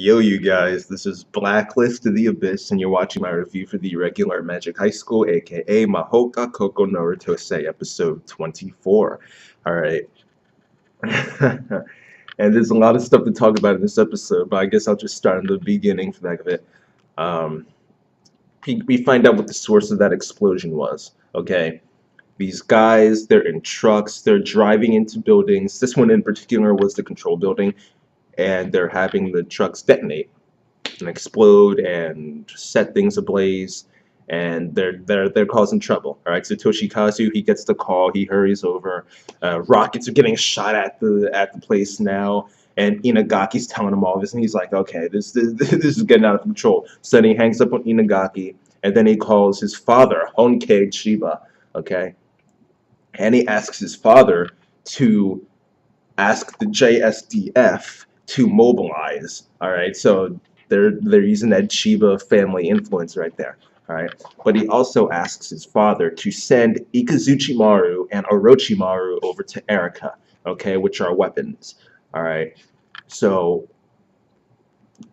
Yo, you guys, this is Blacklist of the Abyss, and you're watching my review for the Irregular Magic High School, aka Mahoka Koko Narutose, episode 24. Alright. And there's a lot of stuff to talk about in this episode, but I guess I'll just start in the beginning for the heck of it. Um, we find out what the source of that explosion was, okay? These guys, they're in trucks, they're driving into buildings. This one in particular was the control building, and they're having the trucks detonate and explode and set things ablaze, and they're causing trouble. All right, so Toshikazu, he gets the call, he hurries over. Rockets are getting shot at the place now, and Inagaki's telling him all this, and he's like, okay, this is getting out of control. So then he hangs up on Inagaki, and then he calls his father, Honke Chiba, okay, and he asks his father to ask the JSDF to mobilize. All right, so they're using that Chiba family influence right there. All right, but he also asks his father to send Ikazuchimaru and Orochimaru over to Erika, okay, which are weapons. All right, so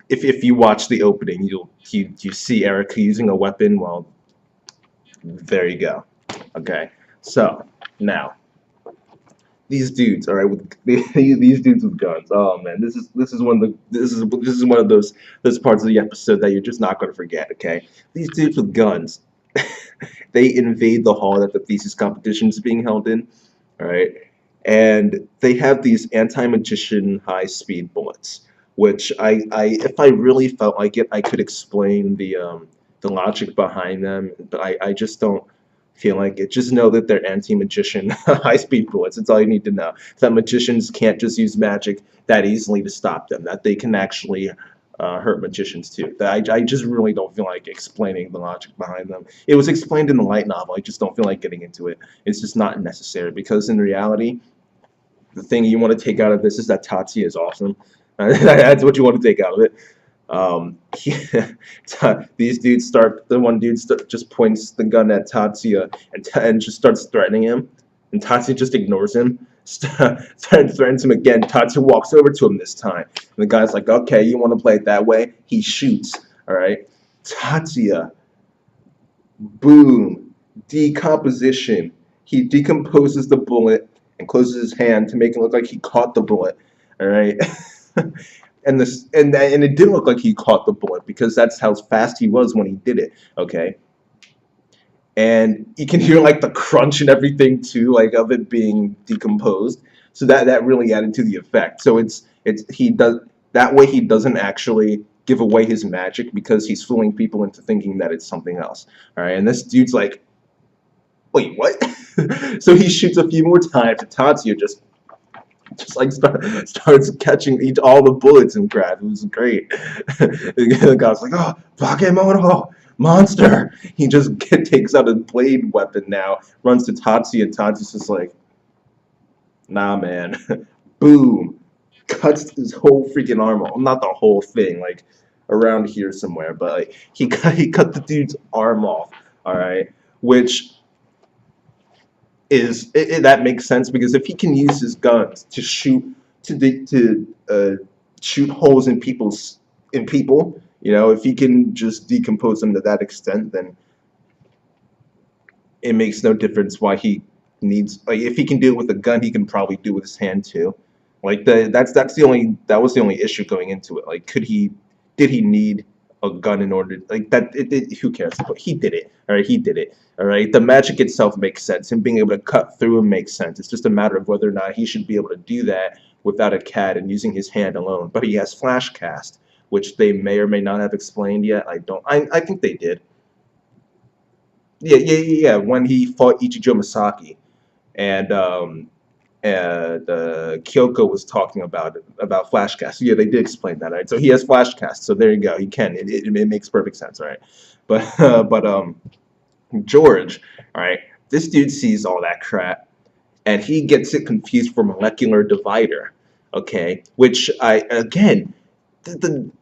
if you watch the opening, you see Erika using a weapon. Well, there you go. Okay, so now these dudes, all right, with these dudes with guns. Oh man, this is one of those parts of the episode that you're just not gonna forget. Okay, these dudes with guns, they invade the hall that the thesis competition is being held in. All right, and they have these anti-magician high-speed bullets, which if I really felt like it, I could explain the logic behind them, but I just don't feel like it. Just know that they're anti-magician high-speed bullets. That's all you need to know. That magicians can't just use magic that easily to stop them. That they can actually hurt magicians too. I just really don't feel like explaining the logic behind them. It was explained in the light novel. I just don't feel like getting into it. It's just not necessary, because in reality, the thing you want to take out of this is that Tatsuya is awesome. That's what you want to take out of it. These dudes the one dude just points the gun at Tatsuya and just starts threatening him, and Tatsuya just ignores him. Threatens him again. Tatsuya walks over to him this time, and the guy's like, okay, you want to play it that way? He shoots. All right, Tatsuya, boom, decomposition. He decomposes the bullet and closes his hand to make it look like he caught the bullet. All right. And it didn't look like he caught the bullet, because that's how fast he was when he did it. Okay, and you can hear like the crunch and everything too, like of it being decomposed. So that really added to the effect. So he does that way. He doesn't actually give away his magic, because he's fooling people into thinking that it's something else. All right, and this dude's like, wait, what? So he shoots a few more times, and Tatsuya just like starts catching all the bullets and crap. It was great. The guy's like, oh, Bakemono, monster. He just takes out a blade weapon now, runs to Tatsuya, and Tatsuya's just like, nah, man. Boom. Cuts his whole freaking arm off. Not the whole thing, like around here somewhere, but like he cut the dude's arm off. All right, which that makes sense, because if he can use his guns to shoot shoot holes in people, you know, if he can just decompose them to that extent, then it makes no difference why he needs, like, if he can do it with a gun, he can probably do it with his hand too. Like that was the only issue going into it. Like, did he need a gun in order, like that? Who cares? But he did it. All right, he did it. All right, the magic itself makes sense. Him being able to cut through him makes sense. It's just a matter of whether or not he should be able to do that without a CAD and using his hand alone. But he has flash cast, which they may or may not have explained yet. I think they did. Yeah. When he fought Ichijo Masaki, and Kyoko was talking about flashcast. So yeah, they did explain that, right? So he has flashcast. So there you go. He can. It makes perfect sense, right? But George, all right, this dude sees all that crap, and he gets it confused for molecular divider. Okay, which the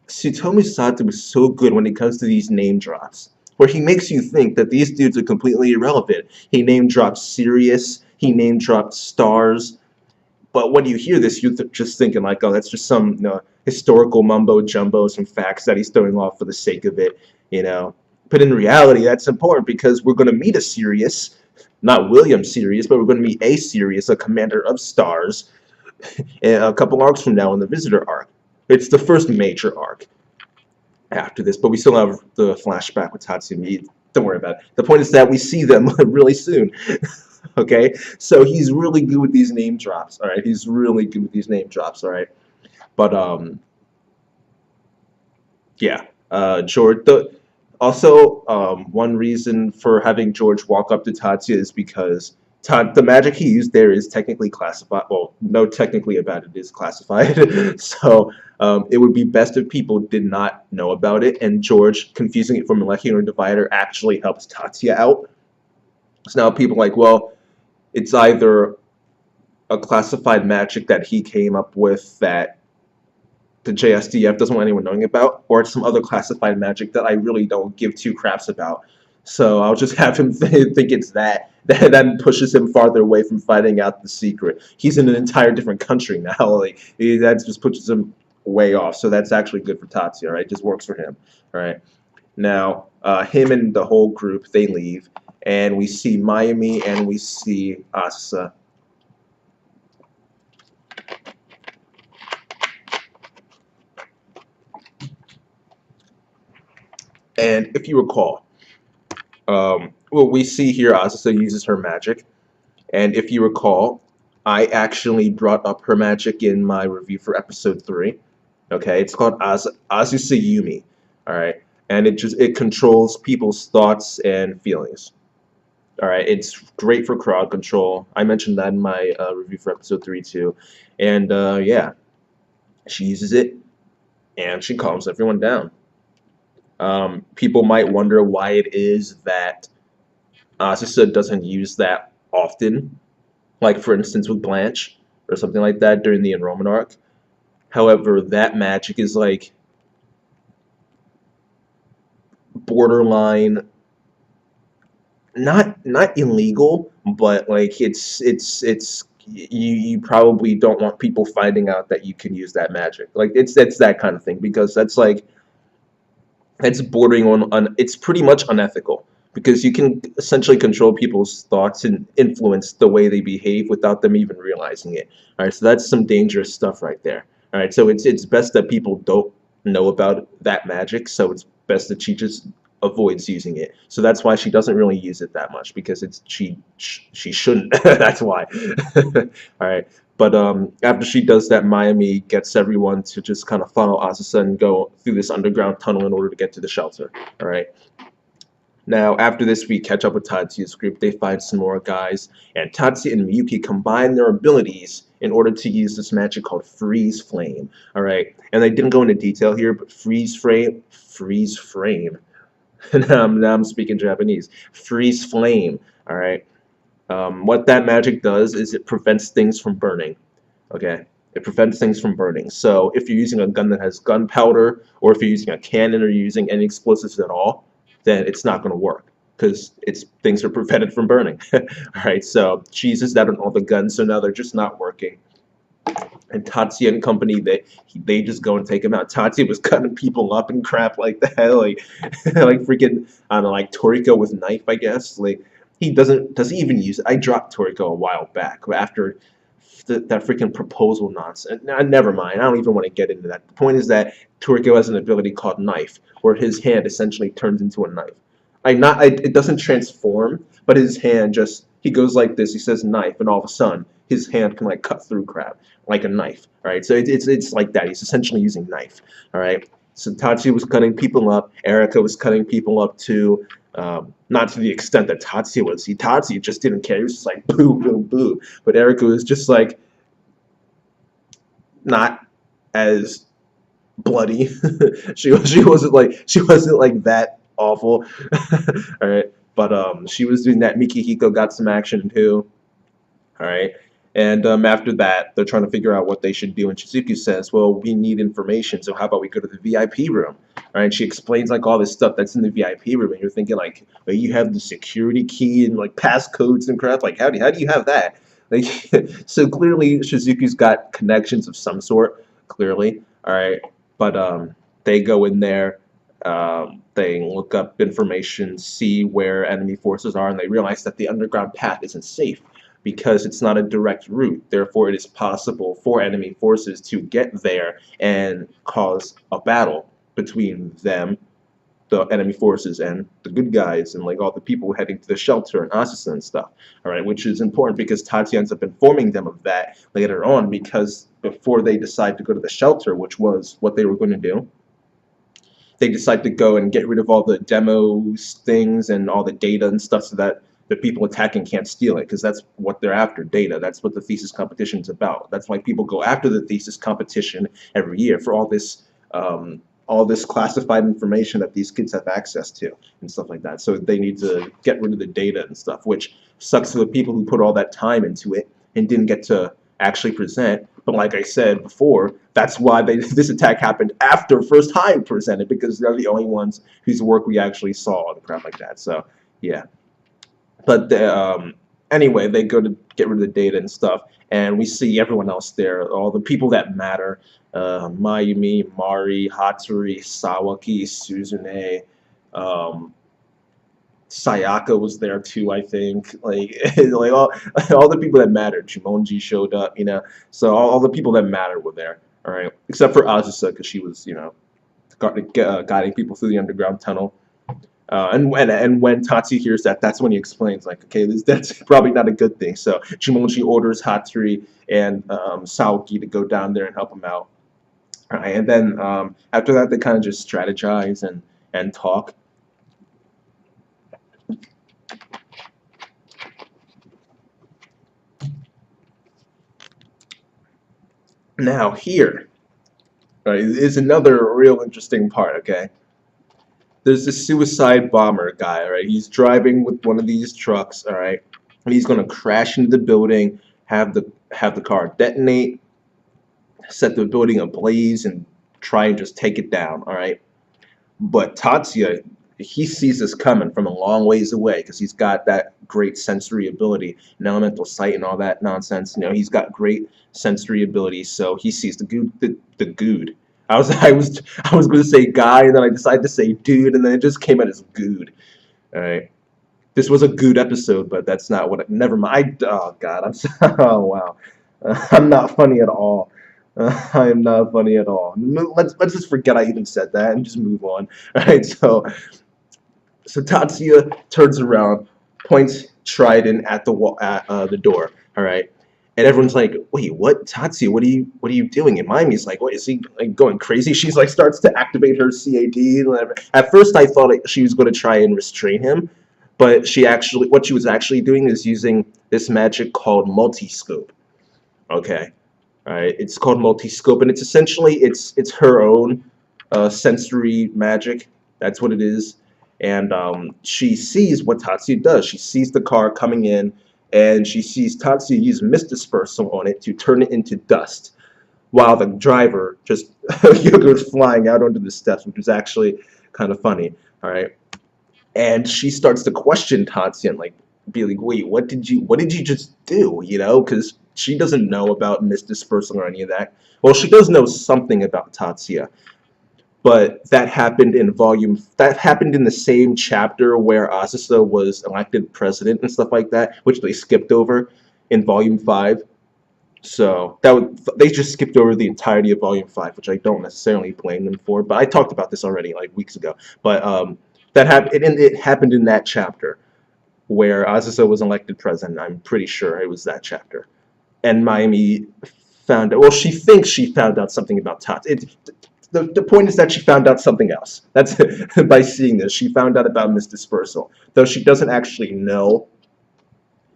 Tsutomu Sato was so good when it comes to these name drops, where he makes you think that these dudes are completely irrelevant. He name drops Sirius. He name dropped stars, but when you hear this, you're just thinking like, oh, that's just some, historical mumbo jumbo, some facts that he's throwing off for the sake of it, you know. But in reality, that's important because we're going to meet a Sirius, not William Sirius, but we're going to meet a Sirius, a commander of stars, a couple arcs from now in the Visitor arc. It's the first major arc after this, but we still have the flashback with Tatsuya. Don't worry about it. The point is that we see them really soon. Okay, so he's really good with these name drops. All right, he's really good with these name drops. All right, but yeah, George. Also, one reason for having George walk up to Tatsuya is because the magic he used there is technically classified. Well, no, technically about it is classified. So it would be best if people did not know about it. And George confusing it for molecular divider actually helps Tatsuya out. So now people are like, well, it's either a classified magic that he came up with that the JSDF doesn't want anyone knowing about, or it's some other classified magic that I really don't give two craps about. So I'll just have him think it's that. That pushes him farther away from finding out the secret. He's in an entire different country now. Like that just pushes him way off. So that's actually good for Tatsuya, right? It just works for him, right? Now, him and the whole group, they leave, and we see Mayumi and we see Asa. And if you recall, well, we see here Asa uses her magic, and if you recall, I actually brought up her magic in my review for episode 3. Okay, it's called Azusayumi. All right, and it controls people's thoughts and feelings. All right, it's great for crowd control. I mentioned that in my review for episode 3 too, and yeah, she uses it, and she calms everyone down. People might wonder why it is that Asusa doesn't use that often, like for instance with Blanche or something like that during the enrollment arc. However, that magic is like borderline, not illegal, but like it's you probably don't want people finding out that you can use that magic. Like it's that kind of thing, because that's like it's bordering on it's pretty much unethical, because you can essentially control people's thoughts and influence the way they behave without them even realizing it. All right, so that's some dangerous stuff right there. All right, so it's best that people don't know about that magic, so it's best that she just avoids using it. So that's why she doesn't really use it that much, because she shouldn't. That's why. All right. But after she does that, Mayumi gets everyone to just kind of follow Asusa and go through this underground tunnel in order to get to the shelter. All right. Now, after this, we catch up with Tatsuya's group. They find some more guys, and Tatsuya and Miyuki combine their abilities in order to use this magic called Freeze Flame. All right. And they didn't go into detail here, but Freeze Frame. Now I'm speaking Japanese. Freeze Flame. All right. What that magic does is it prevents things from burning. Okay, it prevents things from burning. So if you're using a gun that has gunpowder, or if you're using a cannon, or you're using any explosives at all, then it's not going to work, because things are prevented from burning. All right, so she uses that on all the guns, so now they're just not working. And Tatsuya and company, they just go and take him out. Tatsuya was cutting people up and crap like that, like like freaking, I don't know, like Toriko with knife, I guess. Like he doesn't even use it. I dropped Toriko a while back after that freaking proposal nonsense. Never mind. I don't even want to get into that. The point is that Toriko has an ability called Knife, where his hand essentially turns into a knife. It doesn't transform, but his hand just, he goes like this. He says knife, and all of a sudden his hand can like cut through crap like a knife. All right, so it's like that. He's essentially using knife. All right. So Tatsuya was cutting people up. Erika was cutting people up too. Not to the extent that Tatsuya was. Tatsuya just didn't care. He was just like boo, boo, boo. But Erika was just like not as bloody. she wasn't like that awful. All right, but she was doing that. Mikihiko got some action too. All right. And after that, they're trying to figure out what they should do. And Shizuku says, well, we need information, so how about we go to the VIP room? All right, and she explains like all this stuff that's in the VIP room, and you're thinking like, well, you have the security key and like passcodes and crap. Like, how do you have that? Like, so clearly Shizuku's got connections of some sort, clearly. All right, but they go in there, they look up information, see where enemy forces are, and they realize that the underground path isn't safe because it's not a direct route. Therefore, it is possible for enemy forces to get there and cause a battle between them, the enemy forces, and the good guys, and like all the people heading to the shelter and Asusa and stuff. All right, which is important because Tatsuya ends up informing them of that later on, because before they decide to go to the shelter, which was what they were going to do, they decide to go and get rid of all the demos things and all the data and stuff so that the people attacking can't steal it, because that's what they're after, data. That's what the thesis competition is about. That's why people go after the thesis competition every year, for all this classified information that these kids have access to and stuff like that. So they need to get rid of the data and stuff, which sucks for the people who put all that time into it and didn't get to actually present. But like I said before, that's why this attack happened after First High presented, because they're the only ones whose work we actually saw and crap like that. So yeah. But anyway, they go to get rid of the data and stuff, and we see everyone else there, all the people that matter. Mayumi, Mari, Hatori, Sawaki, Suzune, um, Sayaka was there too, I think. Like, like all the people that mattered. Jumonji showed up, you know. So all the people that mattered were there. All right, except for Azusa, because she was, you know, guiding people through the underground tunnel. And when Tatsuya hears that, that's when he explains, like, okay, that's probably not a good thing. So Jumonji orders Hatori and Saoki to go down there and help him out. All right, and then after that, they kind of just strategize and talk. Now here, right, is another real interesting part. Okay, there's this suicide bomber guy. Right, he's driving with one of these trucks. All right, and he's gonna crash into the building, have the car detonate, set the building ablaze, and try and just take it down. All right, but Tatsuya, he sees this coming from a long ways away because he's got that great sensory ability and elemental sight and all that nonsense. You know, he's got great sensory ability, so he sees the good. The good. I was going to say guy, and then I decided to say dude, and then it just came out as good. All right. This was a good episode, but that's not what. Never mind. Oh God, I'm. Oh wow, I'm not funny at all. I am not funny at all. Let's just forget I even said that and just move on. All right. So Tatsuya turns around, points Trident at the wall, at the door. All right. And everyone's like, "Wait, what, Tatsuya? What are you doing?" And Mayumi's like, "What is he like going crazy?" She's like, starts to activate her CAD. At first, I thought she was going to try and restrain him, but what she was actually doing is using this magic called multi-scope. Okay, all right, it's called multi-scope, and it's essentially it's her own sensory magic. That's what it is. And she sees what Tatsuya does. She sees the car coming in, and she sees Tatsuya use mist dispersal on it to turn it into dust, while the driver just goes flying out onto the steps, which was actually kind of funny. All right, and she starts to question Tatsuya and like be like, "Wait, what did you just do?" You know, because she doesn't know about mist dispersal or any of that. Well, she does know something about Tatsuya, but that happened in the same chapter where Asusa was elected president and stuff like that, which they skipped over in volume 5. So they just skipped over the entirety of volume 5, which I don't necessarily blame them for, but I talked about this already like weeks ago. But it happened in that chapter where Asusa was elected president. I'm pretty sure it was that chapter. And Mayumi found out, well, she thinks she found out something about Tatsuya. The point is that she found out something else. That's by seeing this. She found out about mist dispersal, though she doesn't actually know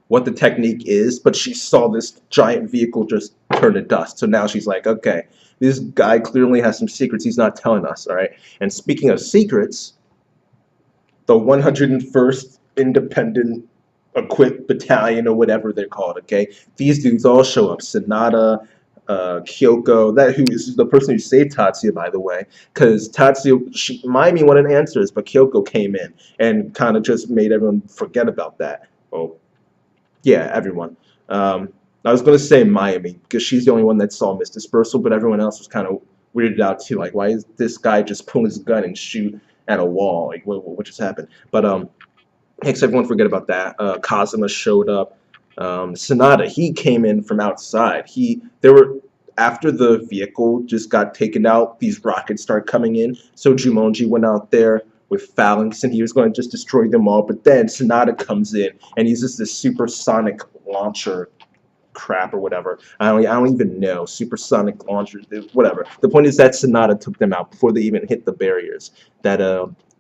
what the technique is, but she saw this giant vehicle just turn to dust. So now she's like, okay, this guy clearly has some secrets he's not telling us, all right? And speaking of secrets, the 101st Independent Equipped Battalion, or whatever they're called, okay? These dudes all show up. Sanada, Kyoko, who is the person who saved Tatsuya, by the way, because Mayumi wanted answers, but Kyoko came in and kind of just made everyone forget about that. Oh, yeah, everyone. I was going to say Mayumi, because she's the only one that saw mist dispersal, but everyone else was kind of weirded out too. Like, why is this guy just pull his gun and shoot at a wall? Like, what just happened? But except everyone forget about that. Kazuma showed up. Sonata, he came in from outside. There were after the vehicle just got taken out, these rockets start coming in. So Jumonji went out there with Phalanx and he was going to just destroy them all. But then Sonata comes in and uses this supersonic launcher crap or whatever. I don't even know. Supersonic launchers, whatever. The point is that Sonata took them out before they even hit the barriers that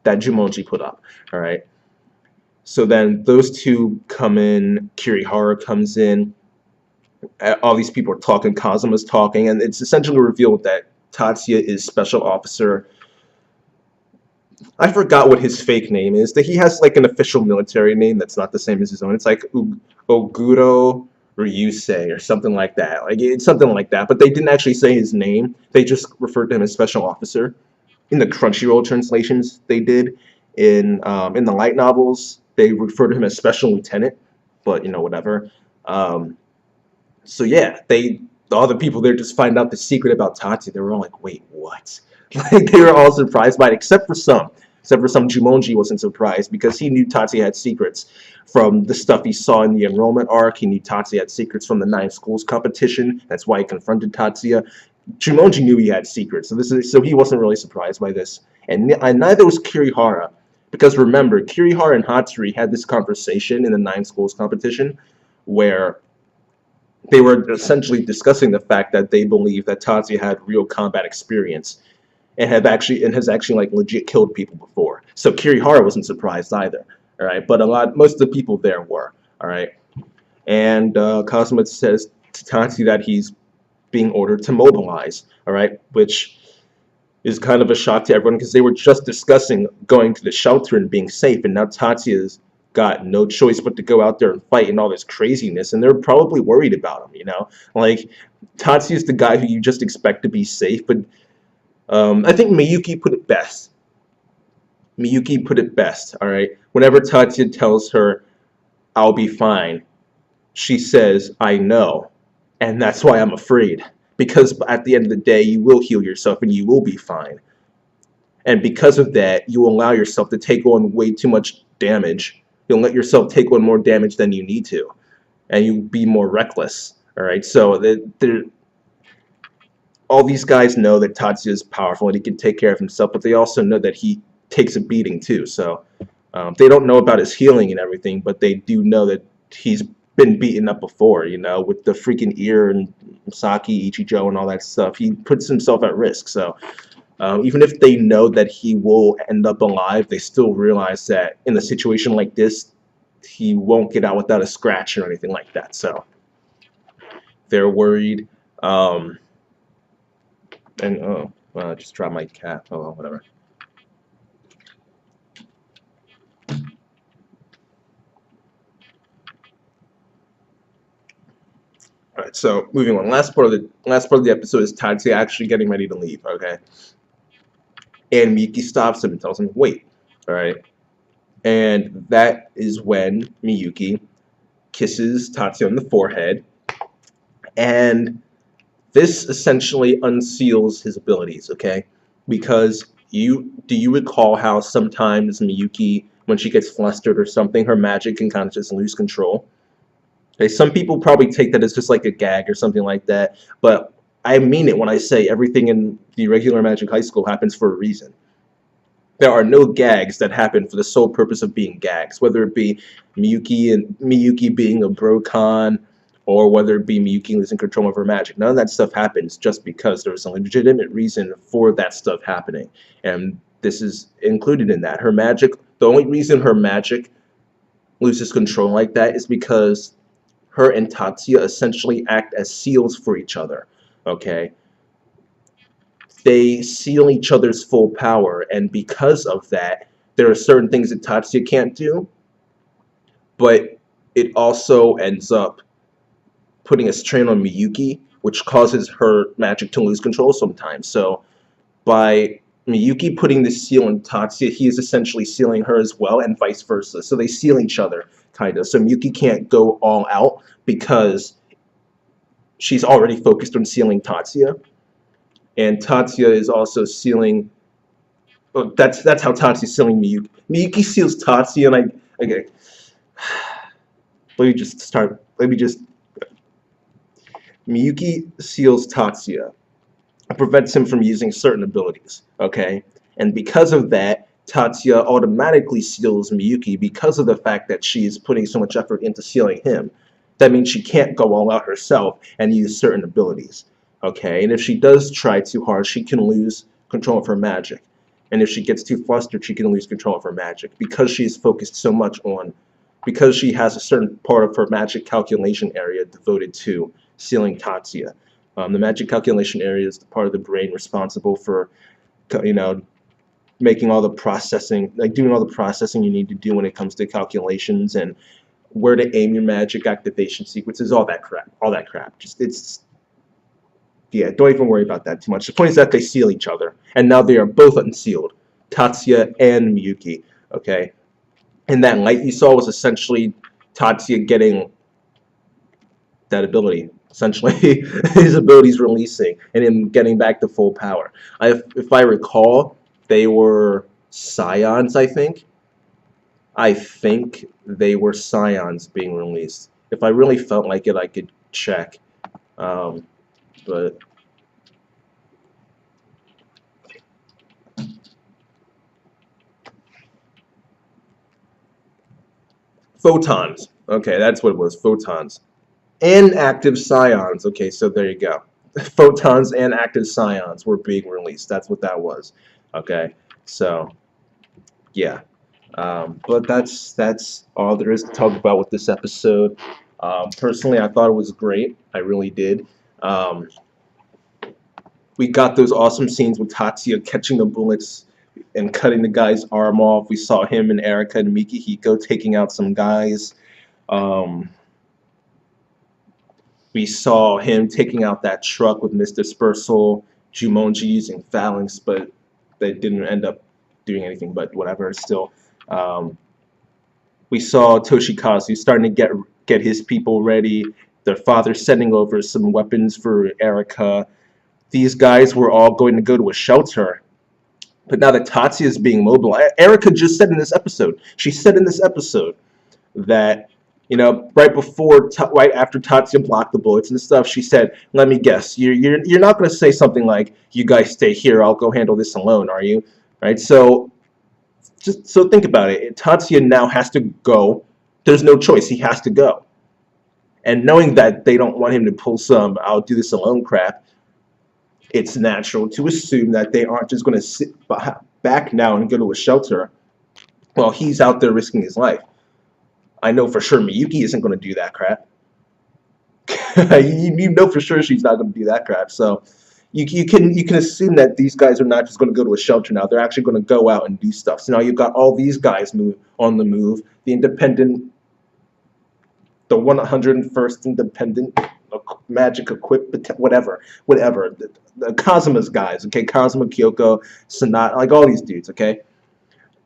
Jumonji put up. All right. So then those two come in. Kirihara comes in. All these people are talking. Kazuma's talking, and it's essentially revealed that Tatsuya is Special Officer. I forgot what his fake name is. That he has like an official military name that's not the same as his own. It's like Oguro Ryusei or something like that. Like it's something like that. But they didn't actually say his name. They just referred to him as Special Officer. In the Crunchyroll translations they did, in the light novels, they refer to him as Special Lieutenant. But you know, whatever. So yeah, all the people there just find out the secret about Tatsuya. They were all like, "Wait, what?" Like they were all surprised by it, except for some. Except for some, Jumonji wasn't surprised because he knew Tatsuya had secrets from the stuff he saw in the enrollment arc. He knew Tatsuya had secrets from the 9 schools competition. That's why he confronted Tatsuya. Jumonji knew he had secrets, so he wasn't really surprised by this. And neither was Kirihara, because remember, Kirihara and Hatsuri had this conversation in the 9 schools competition where they were essentially discussing the fact that they believe that Tatsuya had real combat experience and has actually like legit killed people before. So Kirihara wasn't surprised either. All right, but most of the people there were. All right, and Kazuma says to Tatsuya that he's being ordered to mobilize. All right, which is kind of a shock to everyone because they were just discussing going to the shelter and being safe, and now Tatsuya's got no choice but to go out there and fight and all this craziness, and they're probably worried about him, you know? Like, Tatsuya's the guy who you just expect to be safe, but I think Miyuki put it best. Miyuki put it best, alright? Whenever Tatsuya tells her, "I'll be fine," she says, "I know, and that's why I'm afraid. Because at the end of the day, you will heal yourself and you will be fine. And because of that, you allow yourself to take on way too much damage. You'll let yourself take on more damage than you need to, and you'll be more reckless." All right, so all these guys know that Tatsuya is powerful and he can take care of himself, but they also know that he takes a beating too. So they don't know about his healing and everything, but they do know that he's been beaten up before, you know, with the freaking ear and Saki, Ichijo, and all that stuff. He puts himself at risk. So even if they know that he will end up alive, they still realize that in a situation like this, he won't get out without a scratch or anything like that. So they're worried. I just dropped my cat. Oh, well, whatever. All right, so moving on. Last part of the episode is Tatsuya actually getting ready to leave. Okay, and Miyuki stops him and tells him, "Wait." All right, and that is when Miyuki kisses Tatsuya on the forehead, and this essentially unseals his abilities. Okay, because do you recall how sometimes Miyuki, when she gets flustered or something, her magic can kind of just lose control? Okay, some people probably take that as just like a gag or something like that, but I mean it when I say everything in the Irregular Magic High School happens for a reason. There are no gags that happen for the sole purpose of being gags, whether it be Miyuki being a Brocon, or whether it be Miyuki losing control of her magic. None of that stuff happens just because there's a legitimate reason for that stuff happening, and this is included in that. Her magic, the only reason her magic loses control like that is because her and Tatsuya essentially act as seals for each other, okay? They seal each other's full power, and because of that, there are certain things that Tatsuya can't do, but it also ends up putting a strain on Miyuki, which causes her magic to lose control sometimes. So by Miyuki putting the seal on Tatsuya, he is essentially sealing her as well, and vice versa. So they seal each other, kind of. So Miyuki can't go all out because she's already focused on sealing Tatsuya. and Tatsuya is also sealing. Oh, that's how Tatsuya's sealing Miyuki. Miyuki seals Tatsuya, and okay. Let me just start. Let me just. Miyuki seals Tatsuya, prevents him from using certain abilities. Okay, and because of that, Tatsuya automatically seals Miyuki because of the fact that she is putting so much effort into sealing him. That means she can't go all out herself and use certain abilities. Okay, and if she does try too hard, she can lose control of her magic. And if she gets too flustered, she can lose control of her magic because she's focused so much on, because she has a certain part of her magic calculation area devoted to sealing Tatsuya. The magic calculation area is the part of the brain responsible for, you know, making all the processing, like doing all the processing you need to do when it comes to calculations and where to aim your magic activation sequences, all that crap, all that crap. Just it's yeah, don't even worry about that too much. The point is that they seal each other, and now they are both unsealed, Tatsuya and Miyuki. Okay, and that light you saw was essentially Tatsuya getting that ability. Essentially, his abilities releasing and him getting back to full power. If I recall, they were scions. I think they were scions being released. If I really felt like it, I could check. But photons. Okay, that's what it was. Photons and active scions. Okay, so there you go. Photons and active scions were being released. That's what that was. Okay, so yeah. But that's all there is to talk about with this episode. Personally, I thought it was great. I really did. Um, we got those awesome scenes with Tatsuya catching the bullets and cutting the guy's arm off. We saw him and Erika and Mikihiko taking out some guys. Um, we saw him taking out that truck with Mr. Dispersal, Jumonji using phalanx, but they didn't end up doing anything, but whatever, still. Um, we saw Toshikazu starting to get his people ready. Their father sending over some weapons for Erika. These guys were all going to go to a shelter. But now that Tatsuya is being mobile, Erika just said in this episode, she said in this episode that, you know, right after Tatsuya blocked the bullets and stuff, she said, "Let me guess, you're not going to say something like, 'You guys stay here, I'll go handle this alone,' are you?" Right? So just so think about it. Tatsuya now has to go. There's no choice. He has to go. And knowing that they don't want him to pull some "I'll do this alone" crap, it's natural to assume that they aren't just going to sit back now and go to a shelter while he's out there risking his life. I know for sure Miyuki isn't going to do that crap. You know for sure she's not going to do that crap. So you can assume that these guys are not just going to go to a shelter now. They're actually going to go out and do stuff. So now you've got all these guys on the move. The independent, the 101st independent magic equipped, whatever. The Kazuma's guys, okay? Kazuma, Kyoko, Sanat, like all these dudes, okay?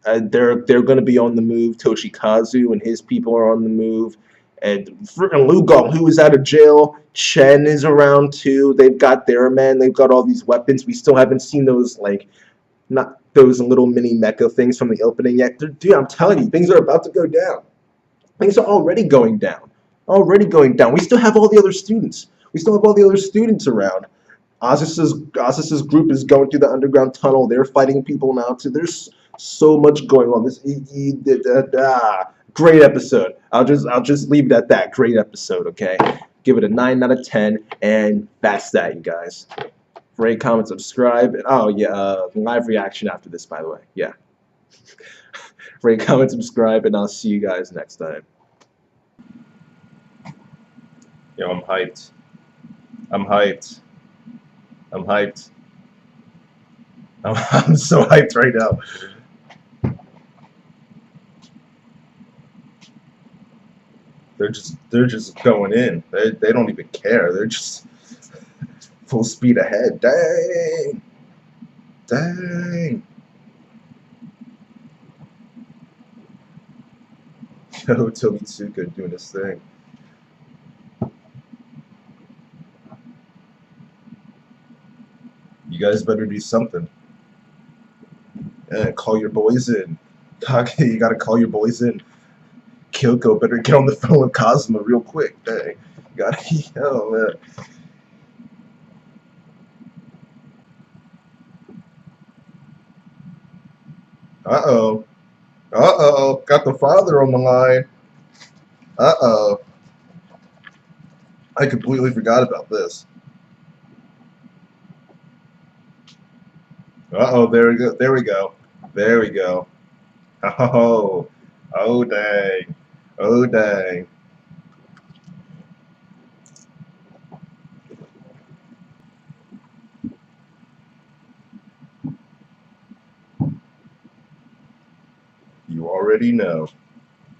They're going to be on the move. Toshikazu and his people are on the move. And freaking Lugong, who is out of jail. Chen is around too. They've got their men. They've got all these weapons. We still haven't seen those, like, not those little mini mecha things from the opening yet. Dude, I'm telling you, things are about to go down. Things are already going down. Already going down. We still have all the other students. We still have all the other students around. Asus's group is going through the underground tunnel. They're fighting people now too. There's so much going on. Great episode. I'll just leave it at that. Great episode. Okay, give it a 9 out of 10, and that's that, you guys. Rate, comment, subscribe, and oh yeah, live reaction after this, by the way. Yeah. Rate, comment, subscribe, and I'll see you guys next time. Yo, I'm hyped. I'm hyped. I'm hyped. I'm so hyped right now. They're just going in. They don't even care. They're just full speed ahead. Dang. Dang. Yo, Tobitsuka doing his thing. Yeah. You guys better do something. Call your boys in. You gotta call your boys in. Kyoko better get on the phone with Kazuma real quick. Dang. You gotta, oh man. Uh-oh. Uh-oh. Got the father on the line. Uh-oh. I completely forgot about this. Uh-oh, there we go. There we go. There we go. Oh. Oh, dang. Oh, dang. You already know.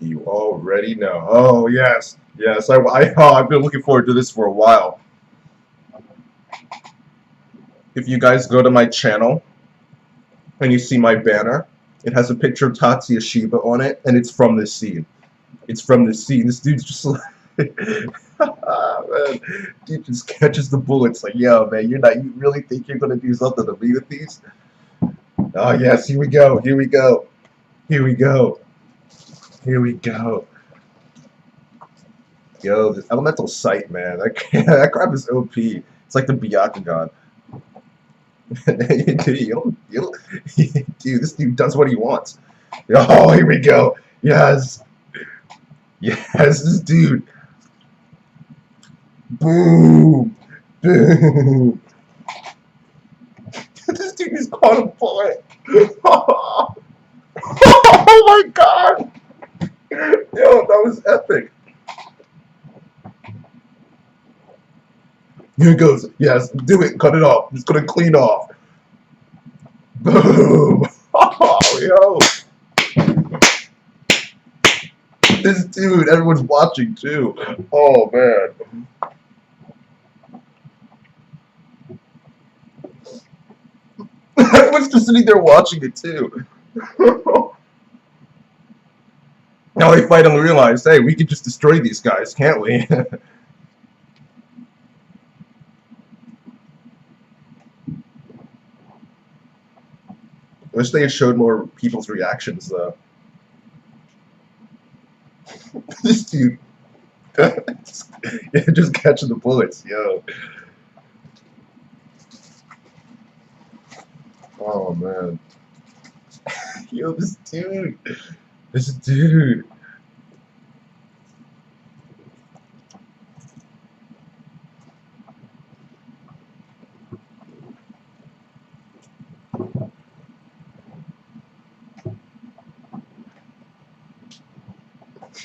You already know. Oh, yes. Yes, I've been looking forward to this for a while. If you guys go to my channel and you see my banner, it has a picture of Tatsuya Shiba on it, and it's from this scene. It's from this scene. This dude's just like, man, dude just catches the bullets. Like, yo, man, you really think you're gonna do something to me with these? Oh yes, here we go. Here we go. Here we go. Here we go. Yo, this elemental sight, man. That crap is OP. It's like the Byakugan. Dude, this dude does what he wants. Oh, here we go. Yes. Yes, this dude. Boom. Boom. This dude is caught a bullet. Oh my god. Yo, that was epic. Here it goes. Yes, do it. Cut it off. It's gonna clean off. Boom. Oh, yo. This dude, everyone's watching too. Oh man. Everyone's just sitting there watching it too. Now they finally realize, hey, we can just destroy these guys, can't we? I wish they had showed more people's reactions, though. This dude, just catching the bullets, yo. Oh man, yo, this dude.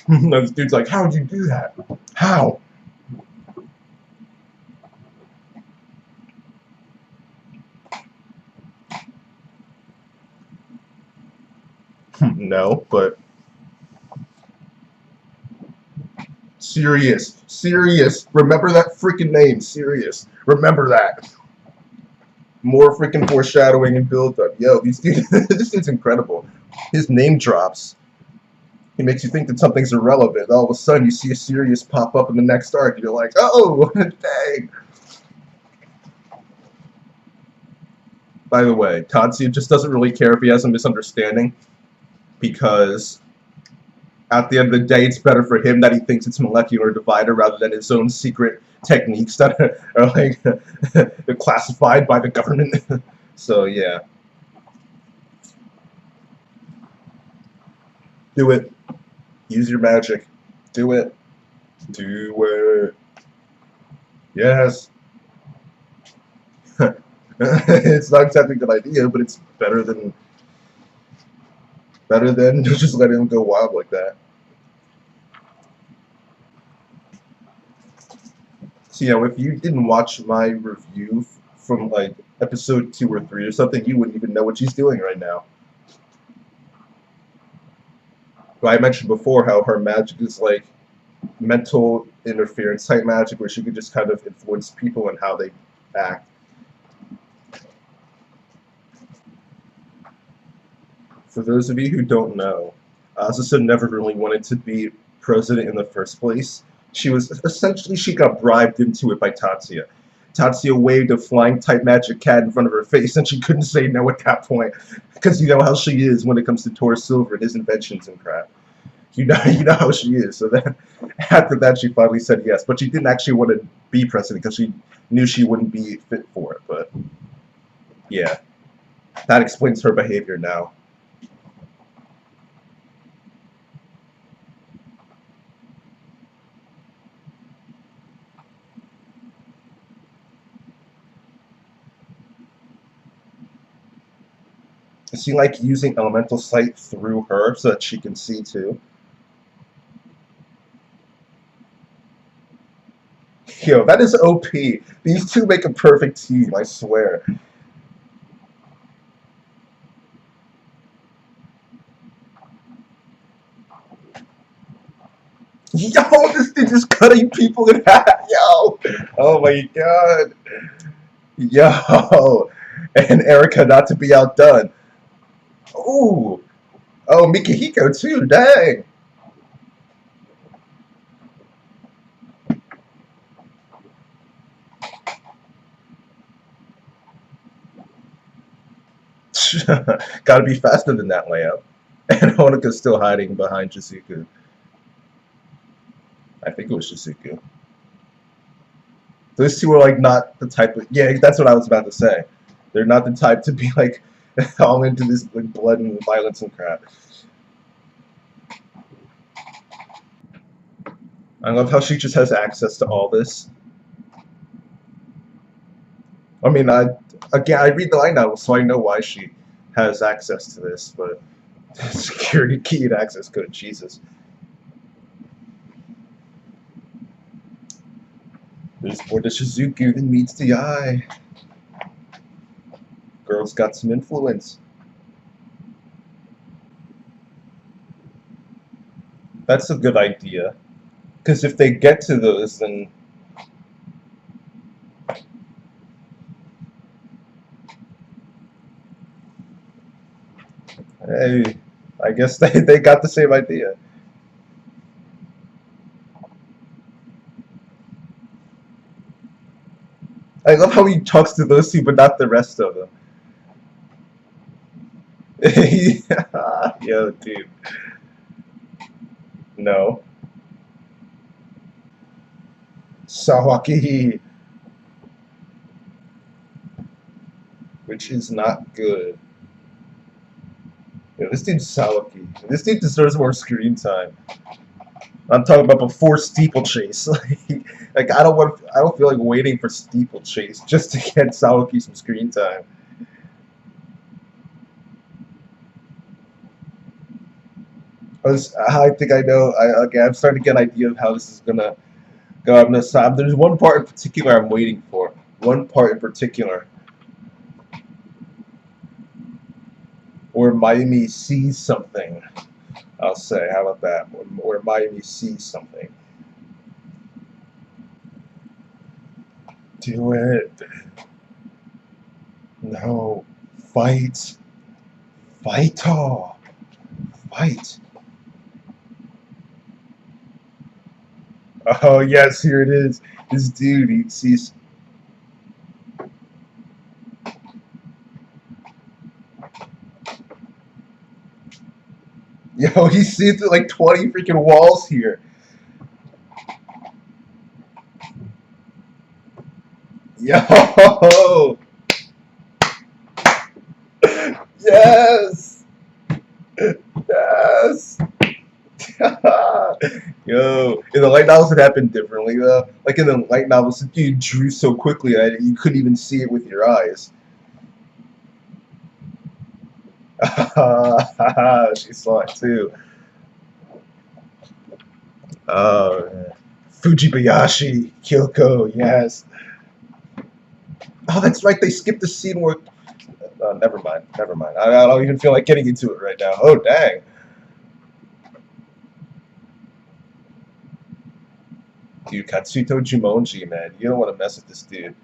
No, this dude's like, how'd you do that? How? No, but Serious. Remember that freaking name, Serious. Remember that. More freaking foreshadowing and build up. Yo, this dude's incredible. His name drops. He makes you think that something's irrelevant. All of a sudden, you see a Sirius pop up in the next arc, and you're like, oh, dang. By the way, Tatsuya just doesn't really care if he has a misunderstanding, because at the end of the day, it's better for him that he thinks it's molecular divider rather than his own secret techniques that are like classified by the government. So yeah. Do it. Use your magic. Do it. Do it. Yes. It's not exactly a good idea, but it's better than just letting him go wild like that. So yeah, if you didn't watch my review from like episode 2 or 3 or something, you wouldn't even know what she's doing right now. But I mentioned before how her magic is like mental interference type magic, where she could just kind of influence people and how they act. For those of you who don't know, Azusa never really wanted to be president in the first place. She got bribed into it by Tatsuya. Tatsuya waved a flying type magic cat in front of her face, and she couldn't say no at that point, because you know how she is when it comes to Tor Silver and his inventions and crap. You know how she is. So then, after that, she finally said yes, but she didn't actually want to be president because she knew she wouldn't be fit for it. But yeah, that explains her behavior now. Is she like using elemental sight through her so that she can see too? Yo, that is OP. These two make a perfect team, I swear. Yo, this dude just cutting people in half. Yo, oh my god. Yo, and Erica not to be outdone. Ooh, oh Mikihiko too. Dang. Gotta be faster than that, Leo. And Honika's still hiding behind Shizuku. I think it was Shizuku. Those two are like not the type of, yeah, that's what I was about to say. They're not the type to be like all into this like blood and violence and crap. I love how she just has access to all this. I mean, again I read the light novel, so I know why she has access to this, but security key and access code, Jesus. There's more to Shizuku than meets the eye. Girl's got some influence. That's a good idea. Because if they get to those, then... Hey, I guess they got the same idea. I love how he talks to those two, but not the rest of them. Yo, dude. No. Sawaki. Which is not good. Yo, this dude's Sawaki. This dude deserves more screen time. I'm talking about before Steeplechase. like I don't feel like waiting for Steeplechase just to get Sawaki some screen time. I think I know. I'm starting to get an idea of how this is gonna go. I'm gonna stop. There's one part in particular I'm waiting for. One part in particular where Mayumi sees something. I'll say. How about that? Where Mayumi sees something. Do it. No. Fight. Fight all. Fight. Oh yes, here it is. This dude, he sees. Yo, he's seeing through like 20 freaking walls here. Yo! Yes! Yes! Yo, in the light novels it happened differently though. Like in the light novels, you drew so quickly that you couldn't even see it with your eyes. She saw it too. Oh, Fujibayashi, Kyoko, yes. Oh, that's right. They skipped the scene where. Never mind. Never mind. I don't even feel like getting into it right now. Oh, dang. Dude, Katsuto Jumonji, man. You don't want to mess with this dude.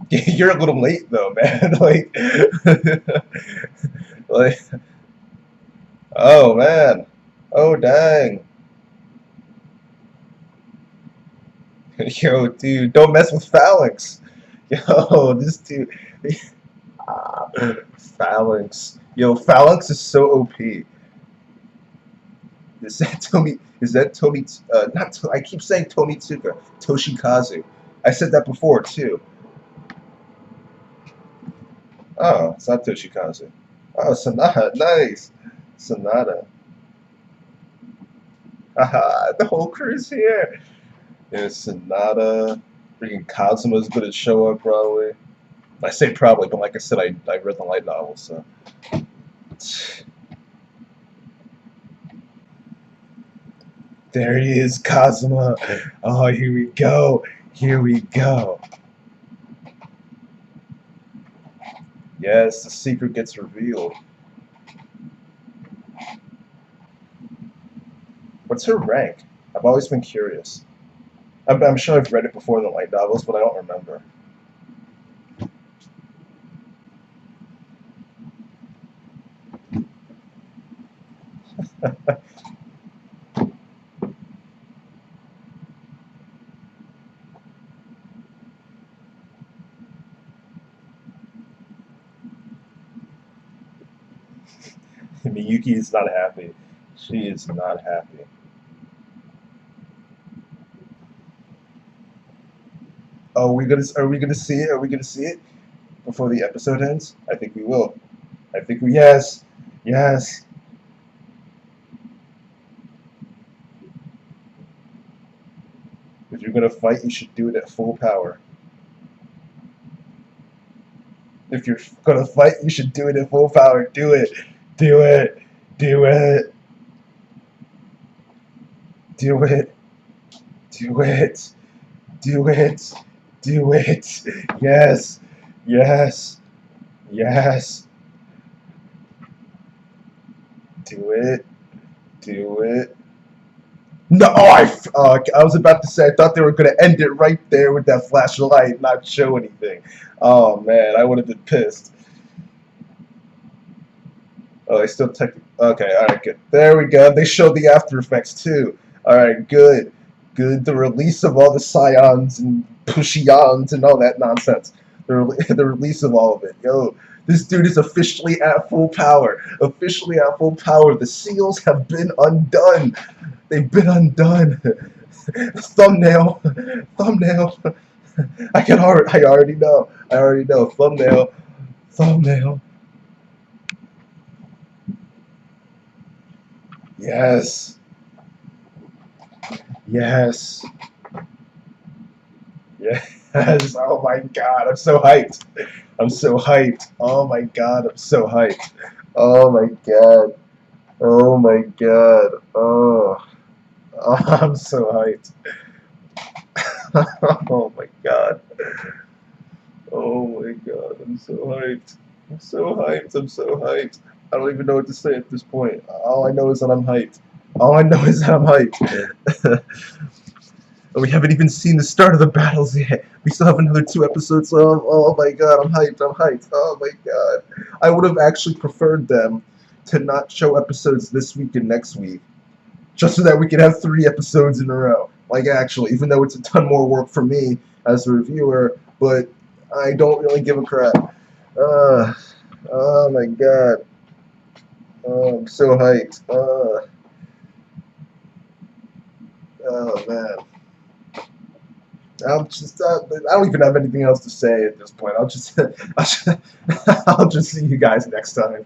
You're a little late, though, man. like, oh, man. Oh, dang. Yo, dude, don't mess with Phalanx. Yo, this dude. Phalanx. Yo, Phalanx is so OP. Is that Tomi? Is that Tomi? Not. I keep saying Tomitsuka. Toshikazu. I said that before too. Oh, it's not Toshikazu. Oh, Sonata. Nice. Sonata. Haha, the whole crew's here. There's Sonata. Freaking Kazuma's gonna show up probably. I say probably, but like I said, I read the light novel, so. There he is, Kazuma. Oh, here we go. Here we go. Yes, the secret gets revealed. What's her rank? I've always been curious. I'm sure I've read it before in the light novels, but I don't remember. Miyuki is not happy. She is not happy. Oh, are we gonna see it? Are we gonna see it before the episode ends? I think we will. I think we yes. Yes. If you're gonna fight, you should do it at full power. If you're gonna fight, you should do it at full power. Do it. Do it. Do it. Do it. Do it. Do it. Do it. Yes. Yes. Yes. Do it. Do it. No, I was about to say I thought they were going to end it right there with that flashlight, not show anything. Oh man, I would have been pissed. Oh, they still technically. Okay, alright, good. There we go. They showed the after effects too. Alright, good. Good. The release of all the scions and pushions and all that nonsense. The release of all of it. Yo, this dude is officially at full power. Officially at full power. The seals have been undone. They've been undone. Thumbnail. Thumbnail. I already know. I already know. Thumbnail. Thumbnail. Yes. Yes. Yes. Oh my god, I'm so hyped. I'm so hyped. Oh my god, I'm so hyped. Oh my god. Oh my god. Oh. Oh, I'm so hyped. Oh my god. Oh my god, I'm so hyped. I'm so hyped. I'm so hyped. I don't even know what to say at this point. All I know is that I'm hyped. All I know is that I'm hyped. We haven't even seen the start of the battles yet. We still have another 2 episodes. Oh my god, I'm hyped. I'm hyped. Oh my god. I would have actually preferred them to not show episodes this week and next week, just so that we could have 3 episodes in a row. Like, actually, even though it's a ton more work for me as a reviewer, but I don't really give a crap. Oh my god. Oh, I'm so hyped. Oh man. I don't even have anything else to say at this point. I'll just see you guys next time.